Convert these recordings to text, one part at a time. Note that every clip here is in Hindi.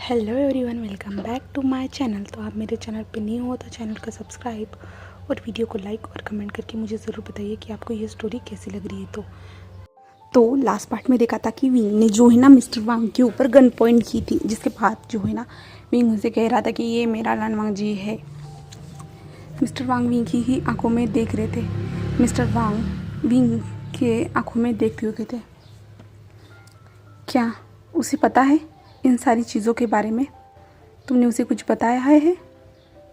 Hello everyone, welcome back to my channel. तो आप मेरे चैनल पे न्यू हो तो चैनल को सब्सक्राइब और वीडियो को लाइक और कमेंट करके मुझे ज़रूर बताइए कि आपको ये स्टोरी कैसी लग रही है। तो लास्ट पार्ट में देखा था कि विंग ने जो है ना मिस्टर वांग के ऊपर गन पॉइंट की थी, जिसके बाद जो है ना विंग उनसे कह रहा था कि ये मेरा लान वांग जी है। मिस्टर वांग विंग की ही आंखों में देख रहे थे। मिस्टर वांग विंग के आंखों में देखते हुए कहते, क्या उसे पता है इन सारी चीज़ों के बारे में? तुमने उसे कुछ बताया है?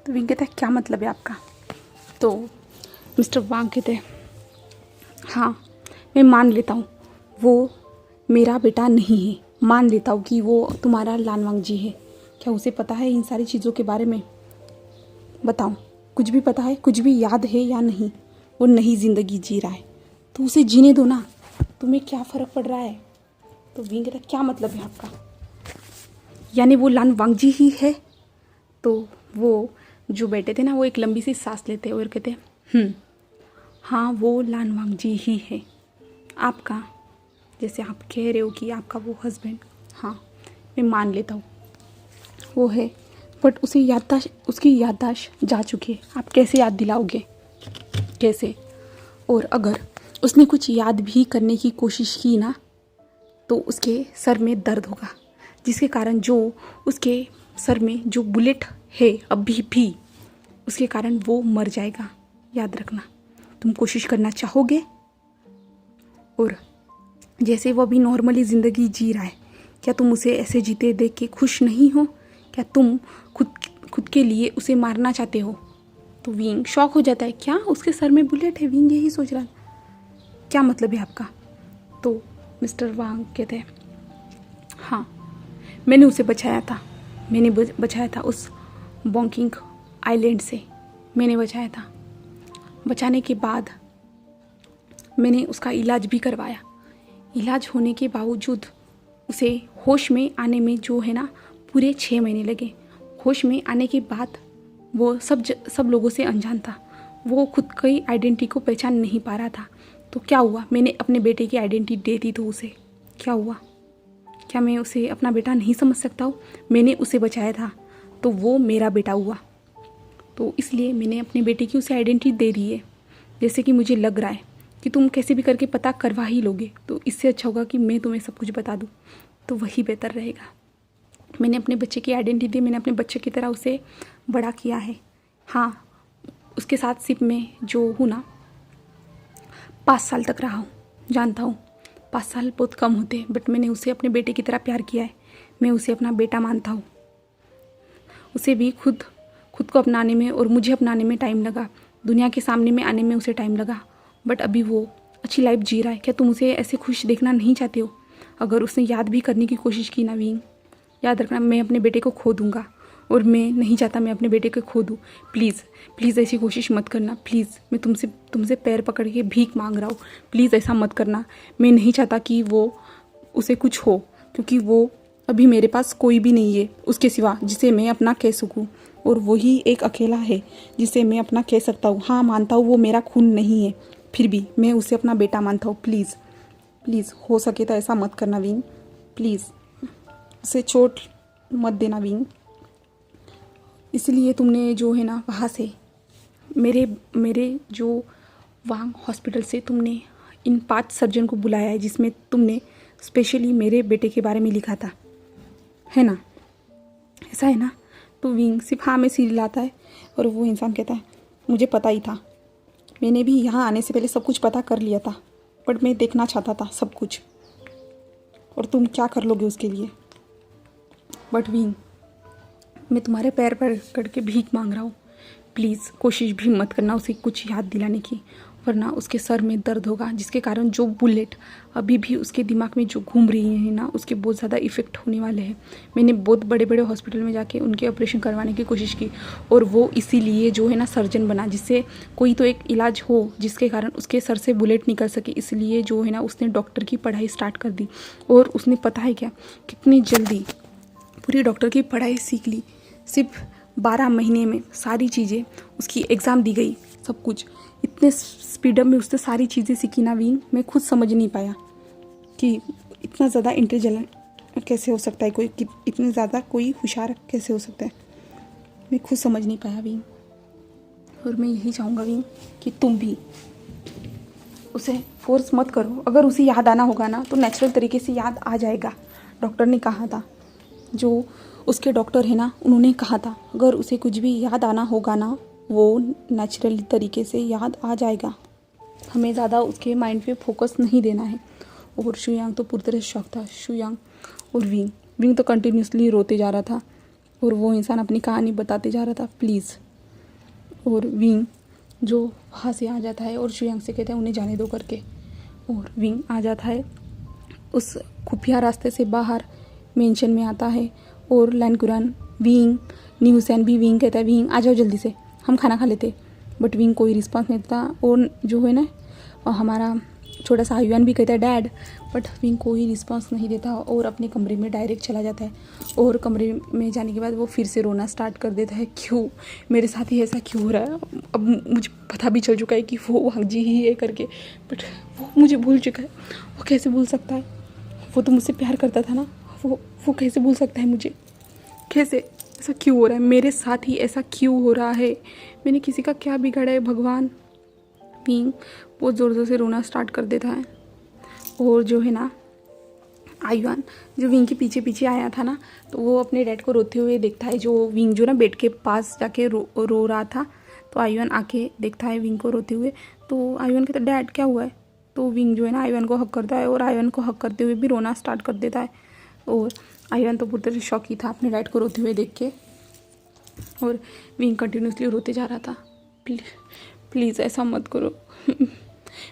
तो विंग कहता है, क्या मतलब है आपका? तो मिस्टर वांग कहते हैं, हाँ मैं मान लेता हूँ वो मेरा बेटा नहीं है, मान लेता हूँ कि वो तुम्हारा लानवांग जी है। क्या उसे पता है इन सारी चीज़ों के बारे में? बताओ, कुछ भी पता है, कुछ भी याद है या नहीं? वो नई ज़िंदगी जी रहा है तो उसे जीने दो ना, तुम्हें क्या फ़र्क पड़ रहा है? तो विंग कहता है, क्या मतलब है आपका? यानी वो लानवांग जी ही है? तो वो जो बैठे थे ना, वो एक लंबी सी सांस लेते और कहते हाँ वो लानवांग जी ही है आपका, जैसे आप कह रहे हो कि आपका वो हस्बैंड, हाँ मैं मान लेता हूँ वो है, बट उसे उसकी याददाश्त जा चुकी है। आप कैसे याद दिलाओगे? कैसे? और अगर उसने कुछ याद भी करने की कोशिश की ना तो उसके सर में दर्द होगा, जिसके कारण जो उसके सर में जो बुलेट है अभी भी, उसके कारण वो मर जाएगा। याद रखना, तुम कोशिश करना चाहोगे? और जैसे वो अभी नॉर्मली ज़िंदगी जी रहा है, क्या तुम उसे ऐसे जीते देख के खुश नहीं हो? क्या तुम खुद के लिए उसे मारना चाहते हो? तो विंग शॉक हो जाता है, क्या उसके सर में बुलेट है? विंग यही सोच रहा है, क्या मतलब है आपका? तो मिस्टर वांग कहते हैं, हाँ मैंने उसे बचाया था, मैंने बचाया था उस बॉन्किंग आइलैंड से, मैंने बचाया था। बचाने के बाद मैंने उसका इलाज भी करवाया। इलाज होने के बावजूद उसे होश में आने में जो है ना पूरे 6 महीने लगे। होश में आने के बाद वो सब लोगों से अनजान था, वो खुद की आइडेंटिटी को पहचान नहीं पा रहा था। तो क्या हुआ, मैंने अपने बेटे की आइडेंटिटी दे दी तो उसे क्या हुआ? क्या मैं उसे अपना बेटा नहीं समझ सकता हूँ? मैंने उसे बचाया था तो वो मेरा बेटा हुआ, तो इसलिए मैंने अपने बेटे की उसे आइडेंटिटी दे दी है। जैसे कि मुझे लग रहा है कि तुम कैसे भी करके पता करवा ही लोगे, तो इससे अच्छा होगा कि मैं तुम्हें सब कुछ बता दूँ, तो वही बेहतर रहेगा। मैंने अपने बच्चे की आइडेंटिटी दी, मैंने अपने बच्चे की तरह उसे बड़ा किया है। हाँ, उसके साथ सिर्फ मैं जो हूँ ना 5 साल तक रहा हूँ, जानता हूँ 5 साल बहुत कम होते हैं, बट मैंने उसे अपने बेटे की तरह प्यार किया है। मैं उसे अपना बेटा मानता हूँ। उसे भी खुद को अपनाने में और मुझे अपनाने में टाइम लगा, दुनिया के सामने में आने में उसे टाइम लगा, बट अभी वो अच्छी लाइफ जी रहा है। क्या तुम उसे ऐसे खुश देखना नहीं चाहते हो? अगर उसने याद भी करने की कोशिश की ना विंग, याद रखना मैं अपने बेटे को खो दूँगा, और मैं नहीं चाहता मैं अपने बेटे को खो दूँ। प्लीज़ प्लीज़ ऐसी कोशिश मत करना, प्लीज़ मैं तुमसे पैर पकड़ के भीख मांग रहा हूँ, प्लीज़ ऐसा मत करना। मैं नहीं चाहता कि वो उसे कुछ हो, क्योंकि वो अभी मेरे पास कोई भी नहीं है उसके सिवा जिसे मैं अपना कह सकूँ, और वही एक अकेला है जिसे मैं अपना कह सकता हूँ। हाँ मानता हूँ वो मेरा खून नहीं है, फिर भी मैं उसे अपना बेटा मानता हूँ। प्लीज़ प्लीज़ हो सके तो ऐसा मत करना विंग, प्लीज़ उसे चोट मत देना विंग। इसलिए तुमने जो है ना वहाँ से मेरे जो वांग हॉस्पिटल से तुमने इन 5 सर्जन को बुलाया है, जिसमें तुमने स्पेशली मेरे बेटे के बारे में लिखा था, है ना? ऐसा है ना? तो विंग सिर्फ हाँ में सिर हिलाता है, और वो इंसान कहता है, मुझे पता ही था, मैंने भी यहाँ आने से पहले सब कुछ पता कर लिया था, बट मैं देखना चाहता था सब कुछ, और तुम क्या कर लोगे उसके लिए? बट विंग मैं तुम्हारे पैर पर करके भीख मांग रहा हूँ, प्लीज़ कोशिश भी मत करना उसे कुछ याद दिलाने की, वरना उसके सर में दर्द होगा, जिसके कारण जो बुलेट अभी भी उसके दिमाग में जो घूम रही है ना, उसके बहुत ज़्यादा इफ़ेक्ट होने वाले हैं। मैंने बहुत बड़े बड़े हॉस्पिटल में जाके उनके ऑपरेशन करवाने की कोशिश की, और वो इसीलिए जो है ना सर्जन बना, जिससे कोई तो एक इलाज हो जिसके कारण उसके सर से बुलेट निकल सके। इसलिए जो है ना उसने डॉक्टर की पढ़ाई स्टार्ट कर दी, और उसने पता है क्या कितनी जल्दी पूरी डॉक्टर की पढ़ाई सीख ली। सिर्फ 12 महीने में सारी चीज़ें, उसकी एग्ज़ाम दी गई, सब कुछ इतने स्पीडअप में उसने सारी चीज़ें सीखी ना विंग, मैं खुद समझ नहीं पाया कि इतना ज़्यादा कैसे हो सकता है कोई इतने ज़्यादा कोई होशियार कैसे हो सकता है, मैं खुद समझ नहीं पाया विंग। और मैं यही चाहूँगा विंग कि तुम भी उसे फोर्स मत करो। अगर उसे याद आना होगा ना तो नेचुरल तरीके से याद आ जाएगा। डॉक्टर ने कहा था, जो उसके डॉक्टर है ना, उन्होंने कहा था अगर उसे कुछ भी याद आना होगा ना वो नेचुरली तरीके से याद आ जाएगा। हमें ज़्यादा उसके माइंड पे फोकस नहीं देना है। और शुयांग तो पूरी तरह शॉक था। शुयांग और विंग तो कंटिन्यूसली रोते जा रहा था और वो इंसान अपनी कहानी बताते जा रहा था, प्लीज़। और विंग जो वहाँ से आ जाता है और शुयांग से कहता है उन्हें जाने दो करके, और विंग आ जाता है उस खुफिया रास्ते से बाहर, मेंशन में आता है। और लैनकुरान विंग न्यूसैन भी विंग कहता है विंग आ जाओ जल्दी से, हम खाना खा लेते। बट विंग कोई रिस्पॉन्स नहीं देता। और जो है ना हमारा छोटा सा आयुआन भी कहता है डैड, बट विंग कोई रिस्पॉन्स नहीं देता और अपने कमरे में डायरेक्ट चला जाता है। और कमरे में जाने के बाद वो फिर से रोना स्टार्ट कर देता है, क्यों मेरे साथ ही ऐसा क्यों हो रहा है। अब मुझे पता भी चल चुका है कि वो वांग जी ही है करके, बट वो मुझे भूल चुका है। वो कैसे भूल सकता है, वो तो मुझसे प्यार करता था ना, वो कैसे भूल सकता है मुझे, कैसे ऐसा क्यों हो रहा है मेरे साथ ही, ऐसा क्यों हो रहा है, मैंने किसी का क्या बिगाड़ा है भगवान। विंग बहुत ज़ोर ज़ोर से रोना स्टार्ट कर देता है। और जो है ना आयुआन जो विंग के पीछे पीछे आया था ना, तो वो अपने डैड को रोते हुए देखता है। जो विंग जो ना बेड के पास जाके रो रहा था, तो आयुआन आके देखता है विंग को रोते हुए। तो आयुआन कहता है डैड क्या हुआ है। तो विंग जो है ना आयुआन को हक करता है और आयुआन को हक करते हुए भी रोना स्टार्ट कर देता है। और आयुआन तो पूरी तरह शॉक ही था अपने डैड को रोते हुए देख के। और विंग कंटिन्यूसली रोते जा रहा था, प्लीज़ ऐसा मत करो।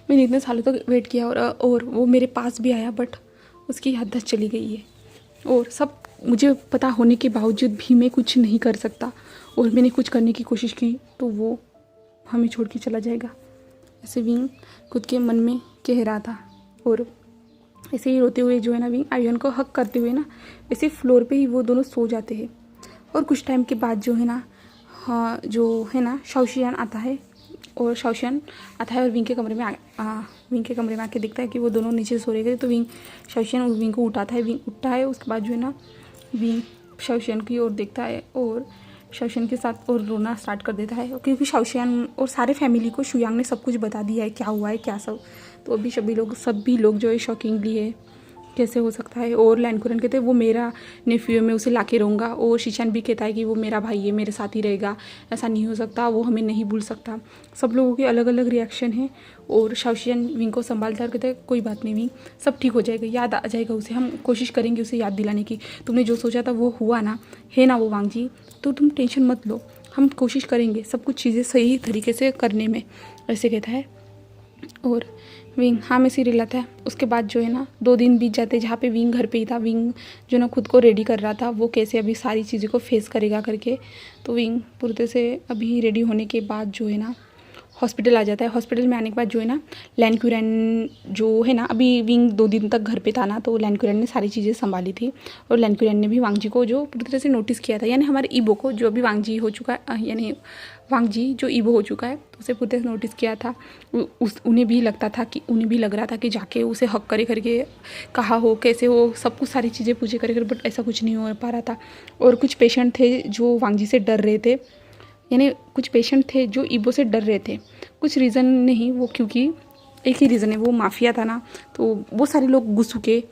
मैंने इतने सालों तक वेट किया और वो मेरे पास भी आया, बट उसकी याददाश्त चली गई है। और सब मुझे पता होने के बावजूद भी मैं कुछ नहीं कर सकता, और मैंने कुछ करने की कोशिश की तो वो हमें छोड़ के चला जाएगा, ऐसे विंग खुद के मन में कह रहा था। और ऐसे ही रोते हुए जो है ना विंग आयुआन को हक करते हुए ना ऐसे फ्लोर पे ही वो दोनों सो जाते हैं। और कुछ टाइम के बाद जो है ना जो है ना शाओशियान आता है, और शाओशियान आता है और विंग के कमरे में आके देखता है कि वो दोनों नीचे सो रहे थे। तो शाओशियान विंग को उठाता है, विंग उठता है। उसके बाद जो है ना विंग शाओशियान की ओर देखता है और शाओशियान के साथ और रोना स्टार्ट कर देता है, क्योंकि शाओशियान और सारे फैमिली को शुयांग ने सब कुछ बता दिया है क्या हुआ है क्या सब। तो अभी सभी लोग जो है शॉकिंगली है, कैसे हो सकता है। और लैनकुरन कहते हैं वो मेरा नेफ्यू है, मैं उसे ला के रहूँगा। और शीशान भी कहता है कि वो मेरा भाई है, मेरे साथ ही रहेगा, ऐसा नहीं हो सकता, वो हमें नहीं भूल सकता। सब लोगों के अलग अलग रिएक्शन हैं। और शाओशियान विंग को संभालता है, कहते हैं कोई बात नहीं विंग, सब ठीक हो जाएगा, याद आ जाएगा उसे, हम कोशिश करेंगे उसे याद दिलाने की। तुमने जो सोचा था वो हुआ ना, है ना वो वांग जी, तो तुम टेंशन मत लो, हम कोशिश करेंगे सब कुछ चीज़ें सही तरीके से करने में, ऐसे कहता है। और विंग हाँ में सीरियल लाता है। उसके बाद जो है ना 2 दिन बीत जाते हैं जहाँ पे विंग घर पे ही था। विंग जो ना खुद को रेडी कर रहा था वो कैसे अभी सारी चीज़ों को फेस करेगा करके। तो विंग पूरी तरह से अभी रेडी होने के बाद जो है ना हॉस्पिटल आ जाता है। हॉस्पिटल में आने के बाद जो है ना लैनकुरैन जो है ना, अभी विंग 2 दिन तक घर पे था ना, तो लैनकुरैन ने सारी चीज़ें संभाली थी। और लैनकुरैन ने भी वांग जी को जो पूरी तरह से नोटिस किया था, यानी हमारे ईबो को जो अभी वांग जी हो चुका है, यानी वांग जी जो ईबो हो चुका है, तो उसे पूरी तरह से नोटिस किया था। उन्हें भी लग रहा था कि जाके उसे हक करे करके कहा हो, कैसे हो, सब कुछ सारी चीज़ें पूछे करे, बट ऐसा कुछ नहीं हो पा रहा था। और कुछ पेशेंट थे जो वांग जी से डर रहे थे, यानी कुछ पेशेंट थे जो ईबो से डर रहे थे, कुछ रीज़न नहीं, वो क्योंकि एक ही रीज़न है, वो माफिया था ना, तो वो सारे लोग घुसू के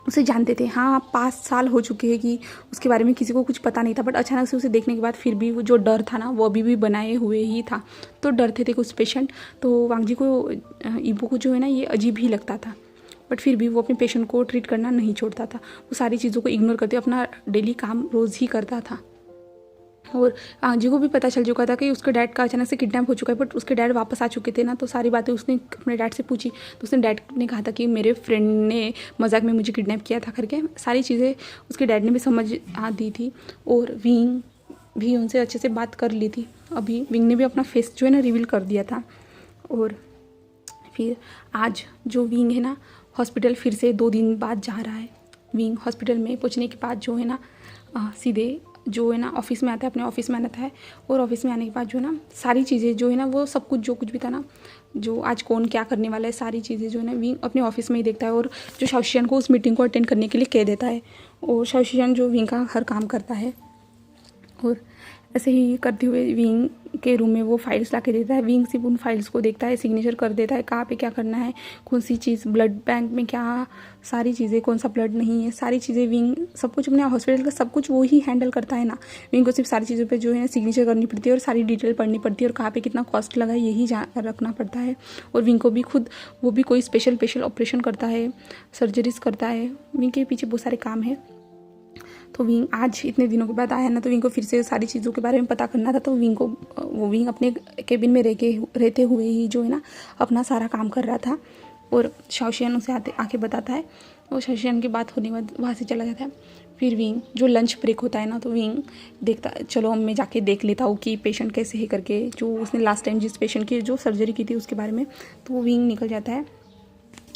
उसे जानते थे। हाँ 5 साल हो चुके हैं कि उसके बारे में किसी को कुछ पता नहीं था, बट अचानक से उसे देखने के बाद फिर भी वो जो डर था ना वो अभी भी बनाए हुए ही था। तो डरते थे कुछ पेशेंट। तो वांग जी को ईबो को जो है ना ये अजीब ही लगता था, बट फिर भी वो अपने पेशेंट को ट्रीट करना नहीं छोड़ता था। वो सारी चीज़ों को इग्नोर करते अपना डेली काम रोज़ ही करता था। और वांग जी को भी पता चल चुका था कि उसके डैड का अचानक से किडनैप हो चुका है, बट उसके डैड वापस आ चुके थे ना, तो सारी बातें उसने अपने डैड से पूछी। तो उसने डैड ने कहा था कि मेरे फ्रेंड ने मजाक में मुझे किडनैप किया था करके। सारी चीज़ें उसके डैड ने भी समझ आ दी थी। और विंग भी उनसे अच्छे से बात कर ली थी। अभी विंग ने भी अपना फेस जो है ना रिवील कर दिया था। और फिर आज जो विंग है ना हॉस्पिटल फिर से 2 दिन बाद जा रहा है। विंग हॉस्पिटल में पहुँचने के बाद जो है ना सीधे जो है ना ऑफिस में आता है, अपने ऑफिस में आता है और ऑफिस में आने के बाद जो है ना सारी चीज़ें जो है ना वो सब कुछ जो कुछ भी था ना, जो आज कौन क्या करने वाला है, सारी चीज़ें जो है ना विंग अपने ऑफिस में ही देखता है और जो शाओशियान को उस मीटिंग को अटेंड करने के लिए कह देता है और शाओशियान जो विंग का हर काम करता है और ऐसे ही करते हुए विंग के रूम में वो फाइल्स ला के देता है। विंग सिर्फ उन फाइल्स को देखता है, सिग्नेचर कर देता है, कहाँ पे क्या करना है, कौन सी चीज़ ब्लड बैंक में क्या सारी चीज़ें, कौन सा ब्लड नहीं है, सारी चीज़ें विंग सब कुछ अपने हॉस्पिटल का सब कुछ वो ही हैंडल करता है ना। विंग को सिर्फ सारी चीज़ों पे जो है सिग्नेचर करनी पड़ती है और सारी डिटेल पढ़नी पड़ती है और कहाँ पे कितना कॉस्ट लगा है यही रखना पड़ता है। और विंग को भी खुद वो भी कोई स्पेशल ऑपरेशन करता है, सर्जरीज करता है, विंग के पीछे बहुत सारे काम है। तो विंग आज इतने दिनों के बाद आया ना, तो विंग को फिर से सारी चीज़ों के बारे में पता करना था। तो विंग अपने केबिन में रहते हुए ही जो है ना अपना सारा काम कर रहा था और शाओशियान उसे आके बताता है और शाओशियान की बात होने के बाद वहाँ से चला जाता है। फिर विंग जो लंच ब्रेक होता है ना, तो विंग देखता चलो मैं जाके देख लेता हूँ कि पेशेंट कैसे है करके, जो उसने लास्ट टाइम जिस पेशेंट की जो सर्जरी की थी उसके बारे में। तो वो विंग निकल जाता है।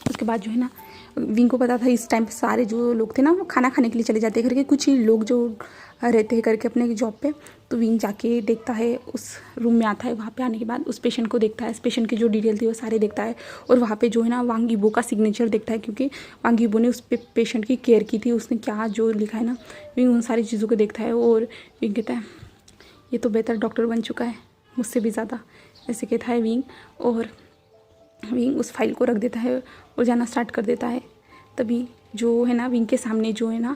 उसके बाद जो है ना विंग को पता था इस टाइम पे सारे जो लोग थे ना वो खाना खाने के लिए चले जाते हैं करके, कुछ ही लोग जो रहते हैं करके अपने जॉब पे। तो विंग जाके देखता है, उस रूम में आता है, वहाँ पे आने के बाद उस पेशेंट को देखता है, इस पेशेंट की जो डिटेल थी वो सारे देखता है और वहाँ पे जो है ना वांग यीबो का सिग्नेचर देखता है, क्योंकि वांग यीबो ने उस पेशेंट की केयर की थी, उसने क्या जो लिखा है ना, विंग उन सारी चीज़ों को देखता है और विंग कहता है ये तो बेहतर डॉक्टर बन चुका है मुझसे भी ज़्यादा, ऐसे कहता है विंग। और विंग उस फाइल को रख देता है और जाना स्टार्ट कर देता है। तभी जो है ना विंग के सामने जो है ना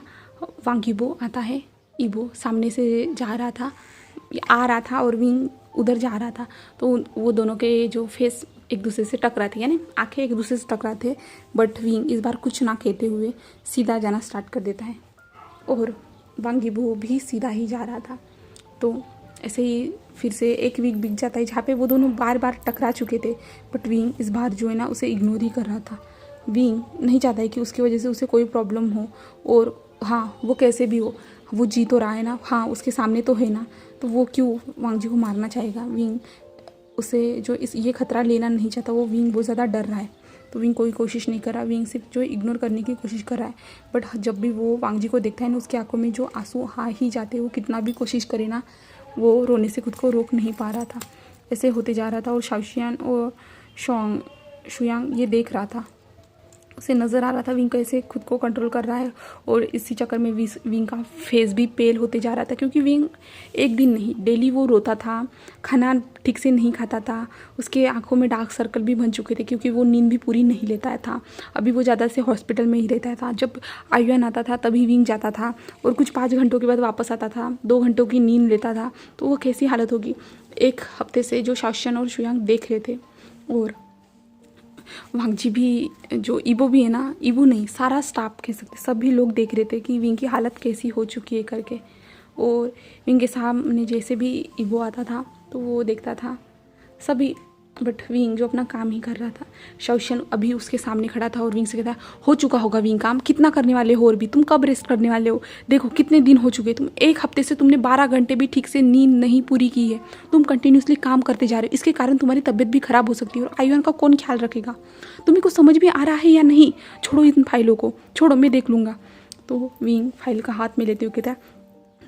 वांग यीबो आता है। यीबो सामने से आ रहा था और विंग उधर जा रहा था, तो वो दोनों के जो फेस एक दूसरे से टकरा थे, यानी आंखें एक दूसरे से टकरा थे। बट विंग इस बार कुछ ना कहते हुए सीधा जाना स्टार्ट कर देता है और वांग यीबो भी सीधा ही जा रहा था। तो ऐसे ही फिर से एक वीक बीत जाता है जहाँ पे वो दोनों बार बार टकरा चुके थे, बट विंग इस बार जो है ना उसे इग्नोर ही कर रहा था। विंग नहीं चाहता है कि उसकी वजह से उसे कोई प्रॉब्लम हो, और हाँ वो कैसे भी हो वो जी तो रहा है ना, हाँ उसके सामने तो है ना, तो वो क्यों वांग जी को मारना चाहेगा। विंग उसे जो ये खतरा लेना नहीं चाहता, वो विंग बहुत ज़्यादा डर रहा है, तो विंग कोई कोशिश नहीं कर रहा, विंग सिर्फ जो इग्नोर करने की कोशिश कर रहा है। बट जब भी वो वांग जी को देखता है ना, उसकी आंखों में जो आंसू आ ही जाते हैं, वो कितना भी कोशिश करे ना, वो रोने से खुद को रोक नहीं पा रहा था। ऐसे होते जा रहा था और शाओशियान और शुयांग ये देख रहा था, उसे नज़र आ रहा था विंग कैसे खुद को कंट्रोल कर रहा है, और इसी चक्कर में विंग का फेस भी पेल होते जा रहा था, क्योंकि विंग एक दिन नहीं डेली वो रोता था, खाना ठीक से नहीं खाता था, उसके आंखों में डार्क सर्कल भी बन चुके थे क्योंकि वो नींद भी पूरी नहीं लेता था। अभी वो ज़्यादा से हॉस्पिटल में ही रहता था, जब आयुआन आता था तभी विंग जाता था और कुछ 5 घंटों के बाद वापस आता था, 2 घंटों की नींद लेता था। तो वो कैसी हालत होगी। एक हफ्ते से जो शाओशियान और शुयांग देख रहे थे, और वांग जी भी, जो ईबो भी है ना, ईबो नहीं सारा स्टाफ कह सकते, सभी लोग देख रहे थे कि विंग की हालत कैसी हो चुकी है करके। और विंग के सामने जैसे भी ईबो आता था तो वो देखता था सभी, बट विंग जो अपना काम ही कर रहा था। शाओशियान अभी उसके सामने खड़ा था और विंग से कहता है हो चुका होगा विंग काम, कितना करने वाले हो, और भी तुम कब रेस्ट करने वाले हो, देखो कितने दिन हो चुके, तुम 1 हफ्ते से तुमने 12 घंटे भी ठीक से नींद नहीं पूरी की है, तुम कंटिन्यूसली काम करते जा रहे हो, इसके कारण तुम्हारी तबीयत भी खराब हो सकती है और आयुआन का कौन ख्याल रखेगा, तुम्हें कुछ समझ में आ रहा है या नहीं, छोड़ो इन फाइलों को, छोड़ो मैं देख लूँगा। तो विंग फाइल का हाथ में लेते हुए कहता है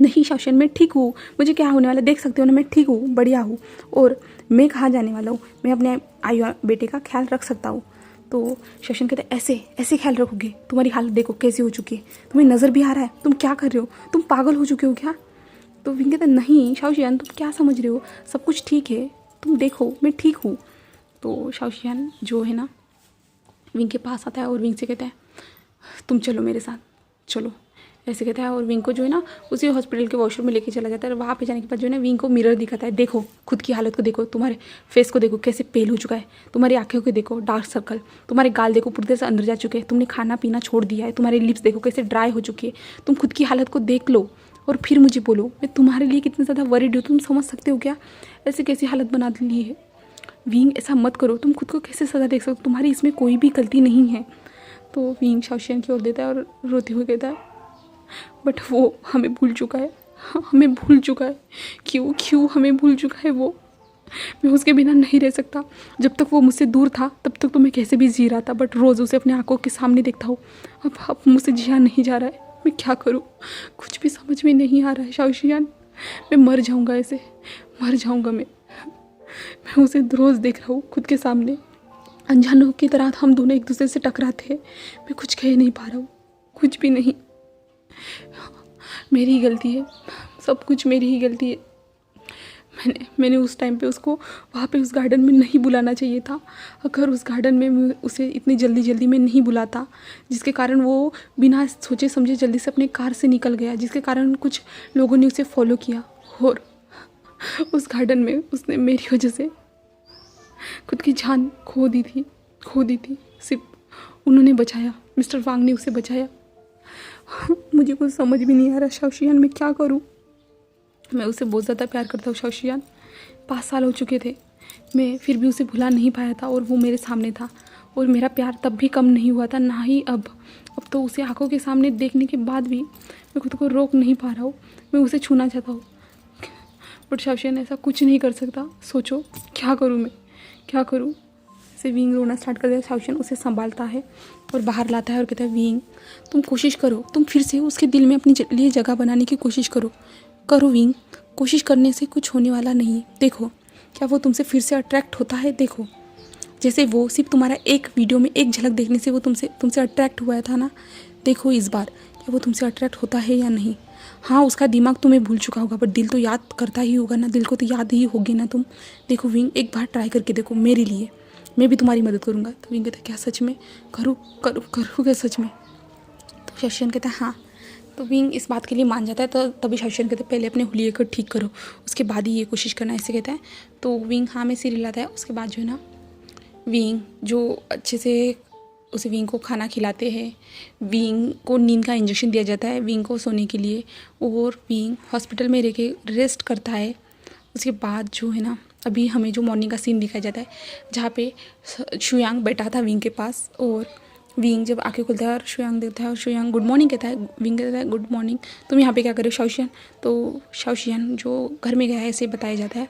नहीं शाओशियान मैं ठीक हूँ, मुझे क्या होने वाला देख सकते हो ना, मैं ठीक हूँ, बढ़िया हूँ, और मैं कहाँ जाने वाला हूँ, मैं अपने आयुआन बेटे का ख्याल रख सकता हूँ। तो शाओशियान कहते ऐसे ऐसे ख्याल रखोगे, तुम्हारी हालत देखो कैसी हो चुकी है, तुम्हें नज़र भी आ रहा है, तुम क्या कर रहे हो, तुम पागल हो चुके हो क्या। तो विंग कहता नहीं शाओशियान तुम क्या समझ रहे हो, सब कुछ ठीक है, तुम देखो मैं ठीक हूँ। तो शाओशियान जो है ना विंग के पास आता है और विंग से कहता है तुम चलो मेरे साथ चलो, ऐसे कहता है, और विंग को जो है ना उसी हॉस्पिटल के वॉशरूम में लेके चला जाता है। वहाँ पे जाने के बाद जो है ना विंग को मिरर दिखाता है, देखो खुद की हालत को देखो, तुम्हारे फेस को देखो कैसे पेल हो चुका है, तुम्हारी आंखों को देखो डार्क सर्कल, तुम्हारे गाल देखो पूरी तरह से अंदर जा चुके हैं, तुमने खाना पीना छोड़ दिया है, तुम्हारे लिप्स देखो कैसे ड्राई हो चुकी है, तुम खुद की हालत को देख लो और फिर मुझे बोलो मैं तुम्हारे लिए कितनी ज़्यादा वरीड हूँ, तुम समझ सकते हो क्या, ऐसे कैसी हालत बना ली है। विंग ऐसा मत करो, तुम खुद को कैसे सज़ा देख सकते हो, तुम्हारी इसमें कोई भी गलती नहीं है। तो विंग शाओशियान की ओर देता है और रोते हुए कहता है बट वो हमें भूल चुका है, हमें भूल चुका है, क्यों हमें भूल चुका है वो, मैं उसके बिना नहीं रह सकता, जब तक वो मुझसे दूर था तब तक तो मैं कैसे भी जी रहा था, बट रोज़ उसे अपने आंखों के सामने देखता हूँ, अब मुझसे जिया नहीं जा रहा है, मैं क्या करूँ, कुछ भी समझ में नहीं आ रहा है शाओशियान। मैं मर जाऊँगा, ऐसे मर जाऊँगा मैं उसे रोज़ देख रहा हूँ खुद के सामने, अनजानों की तरह हम दोनों एक दूसरे से टकराते हैं। मैं कुछ कह नहीं पा रहा हूँ, कुछ भी नहीं। मेरी ही गलती है, सब कुछ मेरी ही गलती है। मैंने उस टाइम पे उसको वहाँ पे उस गार्डन में नहीं बुलाना चाहिए था। अगर उस गार्डन में मैं उसे इतनी जल्दी में नहीं बुलाता, जिसके कारण वो बिना सोचे समझे जल्दी से अपने कार से निकल गया, जिसके कारण कुछ लोगों ने उसे फॉलो किया, और उस गार्डन में उसने मेरी वजह से खुद की जान खो दी थी। सिर्फ उन्होंने बचाया, मिस्टर वांग ने उसे बचाया। मुझे कुछ समझ भी नहीं आ रहा शाओशियान, मैं क्या करूं। मैं उसे बहुत ज़्यादा प्यार करता हूँ शाओशियान। 5 साल हो चुके थे, मैं फिर भी उसे भुला नहीं पाया था, और वो मेरे सामने था, और मेरा प्यार तब भी कम नहीं हुआ था, ना ही अब तो उसे आंखों के सामने देखने के बाद भी मैं खुद को रोक नहीं पा रहा हूँ। मैं उसे छूना चाहता हूँ, बट शाओशियान ऐसा कुछ नहीं कर सकता। सोचो क्या करूँ मैं, क्या करूँ। से विंग रोना स्टार्ट कर दिया। शाओशियान उसे संभालता है और बाहर लाता है और कहता है, विंग तुम कोशिश करो, तुम फिर से उसके दिल में अपनी लिए जगह बनाने की कोशिश करो विंग। कोशिश करने से कुछ होने वाला नहीं। देखो क्या वो तुमसे फिर से अट्रैक्ट होता है। देखो जैसे वो सिर्फ तुम्हारा एक वीडियो में एक झलक देखने से वो तुमसे अट्रैक्ट हुआ था ना, देखो इस बार क्या वो तुमसे अट्रैक्ट होता है या नहीं। हाँ, उसका दिमाग तुम्हें भूल चुका होगा, बट दिल तो याद करता ही होगा ना, दिल को तो याद ही होगी ना तुम। देखो विंग, एक बार ट्राई करके देखो मेरे लिए, मैं भी तुम्हारी मदद करूँगा। तो विंग कहता है, क्या सच में करूँ क्या सच में। तो शाओशियान कहता है हाँ। तो विंग इस बात के लिए मान जाता है। तो तभी शाओशियान कहते हैं, पहले अपने हुलिये को ठीक करो, उसके बाद ही ये कोशिश करना, ऐसे कहता है। तो विंग हाँ में सिर हिलाता है। उसके बाद जो है ना, विंग जो अच्छे से उसे विंग को खाना खिलाते हैं, विंग को नींद का इंजेक्शन दिया जाता है विंग को सोने के लिए, और विंग हॉस्पिटल में रह के रेस्ट करता है। उसके बाद जो है ना, अभी हमें जो मॉर्निंग का सीन दिखाया जाता है, जहाँ पे शुयांग बैठा था विंग के पास, और विंग जब आंखें खुलता है और शुयांग देखता है, और शुयांग गुड मॉर्निंग कहता है। विंग कहता है, गुड मॉर्निंग, तुम यहाँ पे क्या कर रहे हो शाओशियान। तो शाओशियान जो घर में गया है ऐसे बताया जाता है।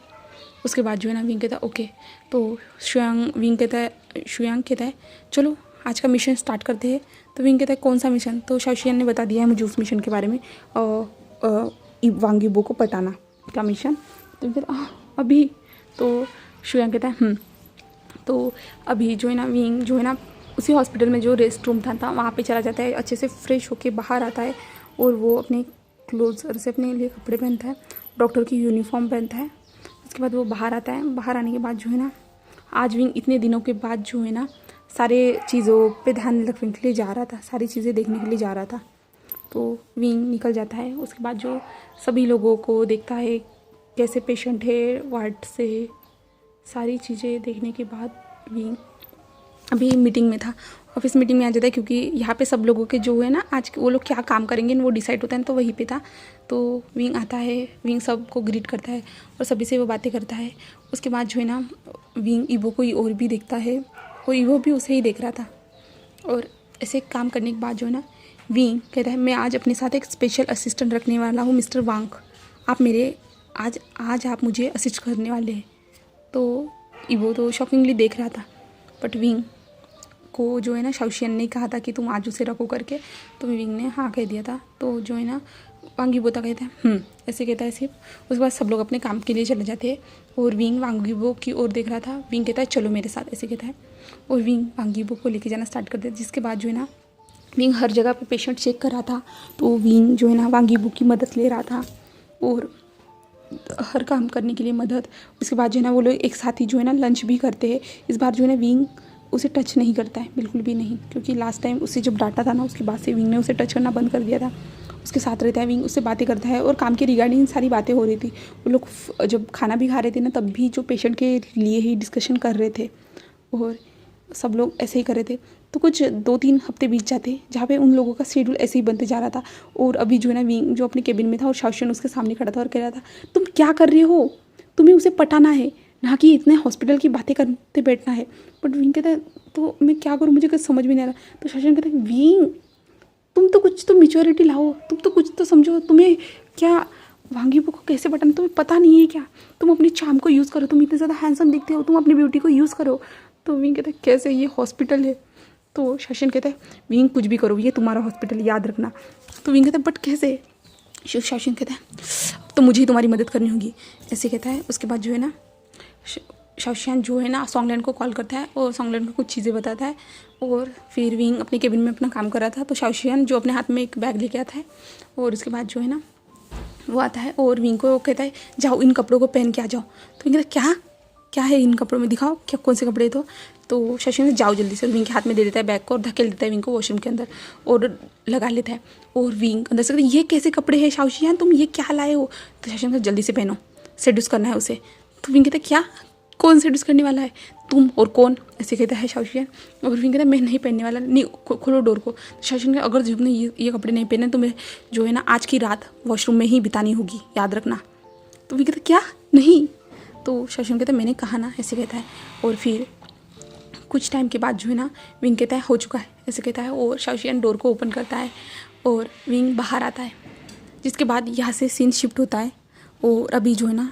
उसके बाद जो है ना, विंग कहता है ओके। तो शुयांग कहता है चलो आज का मिशन स्टार्ट करते हैं। तो विंग कहता है कौन सा मिशन। तो शाओशियान ने बता दिया है मुझे उस मिशन के बारे में, वांग यीबो को पटाना का मिशन। तो कहता अभी। तो शुयांग कहता है तो अभी जो है ना, विंग जो है ना उसी हॉस्पिटल में जो रेस्ट रूम था वहाँ पे चला जाता है, अच्छे से फ्रेश होके बाहर आता है, और वो अपने क्लोज से अपने लिए कपड़े पहनता है, डॉक्टर की यूनिफॉर्म पहनता है। उसके बाद वो बाहर आता है। बाहर आने के बाद जो है ना, आज विंग इतने दिनों के बाद जो है ना सारे चीज़ों पे ध्यान रखने के लिए जा रहा था, सारी चीज़ें देखने के लिए जा रहा था। तो विंग निकल जाता है। उसके बाद जो सभी लोगों को देखता है, कैसे पेशेंट है वार्ड से, सारी चीज़ें देखने के बाद विंग अभी मीटिंग में था, ऑफिस मीटिंग में आ जाता है, क्योंकि यहाँ पे सब लोगों के जो है ना आज वो लोग क्या काम करेंगे वो डिसाइड होता है, तो वहीं पे था। तो विंग आता है, विंग सबको ग्रीट करता है और सभी से वो बातें करता है। उसके बाद जो है ना, विंग ईवो को और भी देखता है, और ईवो भी उसे ही देख रहा था। और ऐसे काम करने के बाद जो है ना, विंग कहता है मैं आज अपने साथ एक स्पेशल असिस्टेंट रखने वाला हूँ, मिस्टर वांग। आप मेरे आज आप मुझे असिस्ट करने वाले हैं। तो ईवो तो शॉकिंगली देख रहा था, बट विंग को जो है ना शाओशियान ने कहा था कि तुम आज उसे रखो करके, तो विंग ने हाँ कह दिया था। तो जो है ना, वांग यीबो कहता है ऐसे कहता है सिर्फ। उसके बाद सब लोग अपने काम के लिए चले जाते हैं, और विंग वांग यीबो की ओर देख रहा था। विंग कहता है चलो मेरे साथ, ऐसे कहता है, और विंग वांग यीबो को लेके जाना स्टार्ट कर देता है। जिसके बाद जो है ना, विंग हर जगह पे पेशेंट चेक कर रहा था। तो विंग जो है ना वांग यीबो की मदद ले रहा था, और हर काम करने के लिए मदद। उसके बाद जो है ना, वो लोग एक साथ ही जो है ना लंच भी करते हैं। इस बार जो है ना, विंग उसे टच नहीं करता है, बिल्कुल भी नहीं, क्योंकि लास्ट टाइम उसे जब डांटा था ना, उसके बाद से विंग ने उसे टच करना बंद कर दिया था। उसके साथ रहता है विंग, उससे बातें करता है, और काम के रिगार्डिंग सारी बातें हो रही थी। वो लोग जब खाना भी खा रहे थे ना, तब भी जो पेशेंट के लिए ही डिस्कशन कर रहे थे, और सब लोग ऐसे ही कर रहे थे। तो कुछ 2-3 हफ्ते बीत जाते, जहाँ पे उन लोगों का शेड्यूल ऐसे ही बनते जा रहा था। और अभी जो है ना, विंग जो अपने केबिन में था, और शाओशियान उसके सामने खड़ा था और कह रहा था तुम क्या कर रहे हो, तुम्हें उसे पटाना है, ना कि इतने हॉस्पिटल की बातें करते बैठना है। बट विंग कहता है तो मैं क्या करूँ, मुझे कुछ समझ में नहीं आ रहा। तो शाओशियान कहता है विंग तुम तो कुछ तो मैच्योरिटी लाओ, तुम तो कुछ तो समझो, तुम्हें क्या वांग यीबो को कैसे पटाना तुम्हें पता नहीं है क्या। तुम अपनी चार्म को यूज़ करो, तुम इतने ज़्यादा हैंडसम दिखते हो, तुम अपनी ब्यूटी को यूज़ करो। तो विंग कहता है कैसे, ये हॉस्पिटल है, तो शाओशियन कहता है विंग कुछ भी करो, ये तुम्हारा हॉस्पिटल, याद रखना। तो विंग कहता है बट कैसे? शाओशियन कहता है तो मुझे ही तुम्हारी मदद करनी होगी, ऐसे कहता है। उसके बाद जो है ना शाओशियन जो है ना सॉन्गलैंड को कॉल करता है और सॉन्गलैंड को कुछ चीज़ें बताता है। और फिर विंग अपने केबिन में अपना काम कर रहा था, तो शाओशियन जो अपने हाथ में एक बैग लेके आता है और उसके बाद जो है ना वो आता है और विंग को कहता है जाओ इन कपड़ों को पहन के आ जाओ। तो विंग कहता है क्या है इन कपड़ों में, दिखाओ क्या कौन से कपड़े। तो शाओशियन जाओ जल्दी से, विंग के हाथ में दे देता है बैग को और धकेल देता है विंग को वॉशरूम के अंदर और लगा लेता है। और विंग अंदर से कहता है ये कैसे कपड़े हैं शाओशियन, तुम ये क्या लाए हो? तो शाओशियन कहता है जल्दी से पहनो, सेड्यूस करना है उसे। तो विंग कहता है क्या, कौन सेड्यूस करने वाला है, तुम और कौन, ऐसे कहता है शाओशियन। और विंग कहता है मैं नहीं पहनने वाला, नहीं खोलो डोर को। शाओशियन कहता है अगर तुमने ये कपड़े नहीं पहने तो मैं जो है ना आज की रात वॉशरूम में ही बितानी होगी, याद रखना। तो विंग कहता है क्या नहीं? तो शाओशियन कहता है मैंने कहा ना, ऐसे कहता है। और फिर कुछ टाइम के बाद जो है ना विंग कहता है हो चुका है, ऐसे कहता है। और शाओशियन डोर को ओपन करता है और विंग बाहर आता है, जिसके बाद यहाँ से सीन शिफ्ट होता है। और अभी जो है ना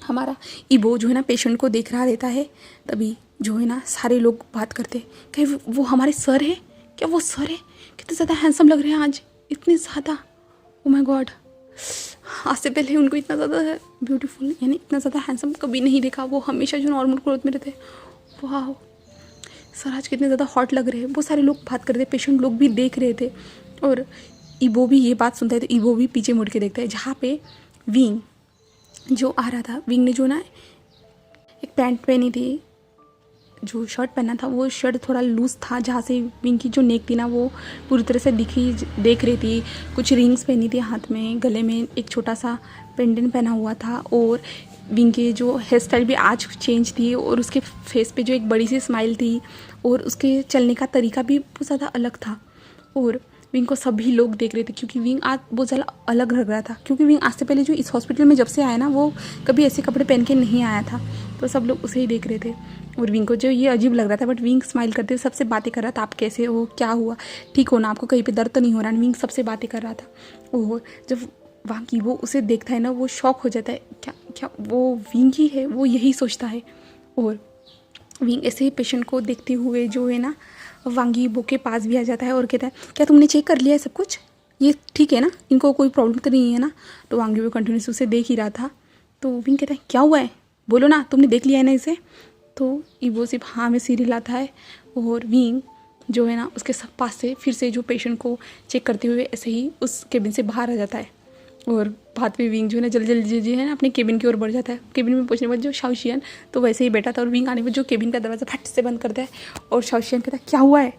हमारा इबो जो है ना पेशेंट को देख रहा रहता है। तभी जो है ना सारे लोग बात करते कहीं वो हमारे सर है क्या, वो सर है, कितने ज़्यादा हैंडसम लग रहे हैं आज, इतने ज़्यादा, ओ माय गॉड, आज से पहले उनको इतना ज़्यादा ब्यूटीफुल यानी इतना ज़्यादा हैंडसम कभी नहीं देखा। वो हमेशा जो नॉर्मल क्लोथ में रहते, वाह सर आज कितने ज़्यादा हॉट लग रहे हैं। वो सारे लोग बात कर रहे थे, पेशेंट लोग भी देख रहे थे। और इबो भी ये बात सुनता है तो इबो भी पीछे मुड़ के देखता है जहाँ पे विंग जो आ रहा था। विंग ने जो ना एक पैंट पहनी थी, जो शर्ट पहना था वो शर्ट थोड़ा लूज़ था, जहाँ से विंग की जो नेक थी ना वो पूरी तरह से देख रही थी। कुछ रिंग्स पहनी थी हाथ में, गले में एक छोटा सा पेंडेंट पहना हुआ था। और विंग के जो हेयर स्टाइल भी आज चेंज थी और उसके फेस पे जो एक बड़ी सी स्माइल थी और उसके चलने का तरीका भी बहुत ज़्यादा अलग था। और विंग को सभी लोग देख रहे थे क्योंकि विंग आज बहुत ज़्यादा अलग लग रहा था, क्योंकि विंग आज से पहले जो इस हॉस्पिटल में जब से आया ना वो कभी ऐसे कपड़े पहन के नहीं आया था। तो सब लोग उसे ही देख रहे थे और विंग को जो ये अजीब लग रहा था। बट विंग स्माइल करते हुए सबसे बातें कर रहा था, आप कैसे हो, क्या हुआ, ठीक हो ना, आपको कहीं पे दर्द तो नहीं हो रहा। विंग सबसे बातें कर रहा था। और जब वहाँ की वो उसे देखता है ना वो शॉक हो जाता है, क्या क्या वो विंग ही है, वो यही सोचता है। और विंग ऐसे ही पेशेंट को देखते हुए जो है ना वांगी इबो के पास भी आ जाता है और कहता है क्या तुमने चेक कर लिया है सब कुछ, ये ठीक है ना, इनको कोई प्रॉब्लम तो नहीं है ना। तो वांगी इबो कंटिन्यूस उसे देख ही रहा था। तो विंग कहता है क्या हुआ है, बोलो ना, तुमने देख लिया है ना इसे। तो इबो सिर्फ हाँ में सिर हिलाता है। और विंग जो है ना उसके सब पास से फिर से जो पेशेंट को चेक करते हुए ऐसे ही उस केबिन से बाहर आ जाता है। और बाद में विंग जो है ना जल्दी जो है ना अपने केबिन की ओर बढ़ जाता है। केबिन में पहुंचने के बाद जो शाओशियन तो वैसे ही बैठा था और विंग आने पर जो केबिन का दरवाज़ा फट से बंद करता है। और शाओशियन कहता है क्या हुआ है।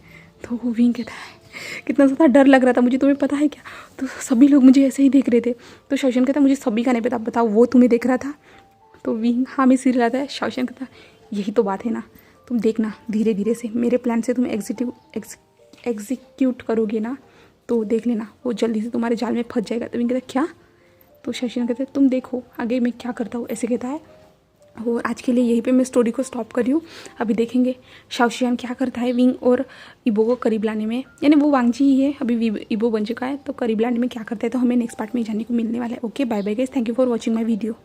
तो वो विंग कहता है कितना ज़्यादा डर लग रहा था मुझे, तुम्हें पता है क्या। तो सभी लोग मुझे ऐसे ही देख रहे थे। तो शाओशियन कहता है मुझे सभी का नहीं पता, बताओ वो तुम्हें देख रहा था। तो विंग हाँ में सिर हिलाता है। शाओशियन कहता है यही तो बात है ना, तुम देखना धीरे धीरे से मेरे प्लान से तुम एग्जीक्यूट करोगे ना तो देख लेना वो जल्दी से तुम्हारे जाल में फंस जाएगा। तो विंग कहता है क्या। तो शाओशियन कहते हैं तुम देखो आगे मैं क्या करता हूँ, ऐसे कहता है। और आज के लिए यहीं पे मैं स्टोरी को स्टॉप कर रही हूँ। अभी देखेंगे शाओशियन क्या करता है विंग और इबो को करीब लाने में, यानी वो वांगजी ही है, अभी इबो बन चुका है, तो करीब लाने में क्या करता है तो हमें नेक्स्ट पार्ट में जानने को मिलने वाला है। Okay bye bye guys, thank you for watching my video.